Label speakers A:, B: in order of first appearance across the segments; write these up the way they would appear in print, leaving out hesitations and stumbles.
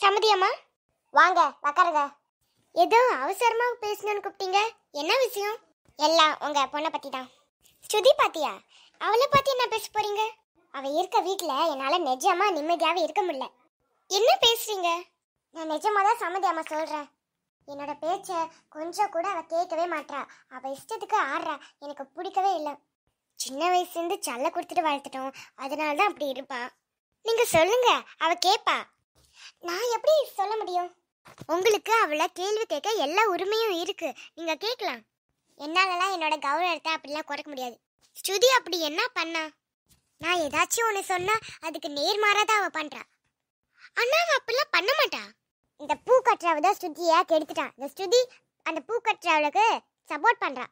A: சமதி அம்மா, வாங்க உக்காருங்க. ஏதோ அவசரமா பேசணும்னு கூப்பிட்டீங்க, என்ன விஷயம்? எல்லாம் உங்க பொண்ணை பத்தி தான். ஸ்ருதி பாத்தியா? அவளை பத்தி என்ன பேச போறீங்க? அவ இருக்க வீட்டுல என்னால நிஜமா நிம்மதியாவே இருக்க முடியல. என்ன பேசுறீங்க? நான் நிஜமா தான் சமதி அம்மா சொல்றேன். என்னோட பேச்ச கொஞ்சம் கூட அவ கேட்கவே மாட்டா. அவ இஷ்டத்துக்கு ஆடுறா. எனக்கு பிடிக்கவே இல்லை. சின்ன வயசுலேருந்து செல்ல கொடுத்துட்டு வளர்த்துட்டோம், அதனால தான் அப்படி இருப்பா. நீங்க சொல்லுங்க, அவ கேட்பா. நான் எப்படி சொல்ல முடியும்? உங்களுக்கு அவளை கேள்வி கேட்க எல்லா உரிமையும் இருக்கு, நீங்க கேட்கலாம். என்னாலலாம் என்னோட கௌரவத்தை அப்படிலாம் குறைக்க முடியாது. ஸ்ருதி அப்படி என்ன பண்ணா? நான் ஏதாச்சும் ஒன்று சொன்னா அதுக்கு நேர்மாறா தான் அவ பண்றா. ஆனா அவ அப்படிலாம் பண்ண மாட்டா. இந்த பூ கட்டுறவ தான் ஸ்ருதியை கெடுத்துட்டான். இந்த ஸ்ருதி அந்த பூ கட்டுறவளுக்கு சப்போர்ட் பண்றா.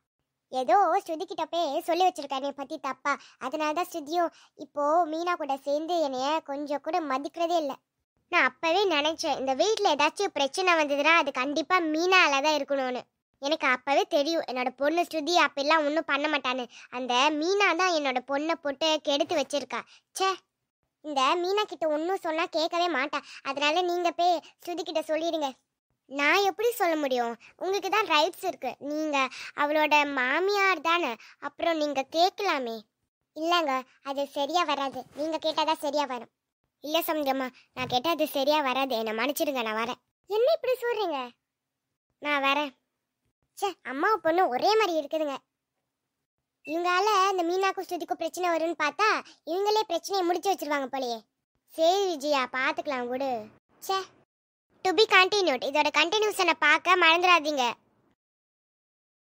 A: ஏதோ ஸ்ருதி கிட்ட போய் சொல்லி வச்சிருக்கேன் என்னை பத்தி தப்பா. அதனால தான் ஸ்ருதியும் இப்போ மீனா கூட சேர்ந்து என்னைய கொஞ்சம் கூட மதிக்கிறதே இல்லை. நான் அப்பவே நினைச்சேன், இந்த வீட்டில் ஏதாச்சும் பிரச்சனை வந்ததுன்னா அது கண்டிப்பா மீனால தான் இருக்கணும்னு. எனக்கு அப்பவே தெரியும் என்னோட பொண்ணு ஸ்ருதி அப்பெல்லாம் ஒன்றும் பண்ண மாட்டான்னு. அந்த மீனா தான் என்னோட பொண்ணை போட்டு கெடுத்து வச்சிருக்கா. ச்சே, இந்த மீனா கிட்ட ஒன்றும் சொன்னா கேட்கவே மாட்டா. அதனால நீங்க போய் ஸ்ருதி கிட்ட சொல்லிடுங்க. நான் எப்படி சொல்ல முடியும்? உங்களுக்கு தான் ரைட்ஸ் இருக்கு. நீங்க அவளோட மாமியார் தானே, அப்புறம் நீங்க கேட்கலாமே. இல்லைங்க, அது சரியா வராது. நீங்க கேட்டாதான் சரியா வரும். இல்லை சமந்தம்மா, நான் கேட்டால் அது சரியா வராது. என்னை மன்னிச்சிடுங்க, நான் வரேன். என்ன இப்படி சொல்றீங்க? நான் வரேன். சே, அம்மாவை பொண்ணு ஒரே மாதிரி இருக்குதுங்க. இவங்கால இந்த மீனாக்கும் ஸ்ருதிக்கும் பிரச்சனை வரும்னு பார்த்தா இவங்களே பிரச்சனையை முடிச்சு வச்சிருவாங்க போலயே. சரி விஜயா, பார்த்துக்கலாம் விடு. சே, டு பி கண்டினியூட். இதோட கண்டினியூஷனை பார்க்க மறந்துடாதீங்க.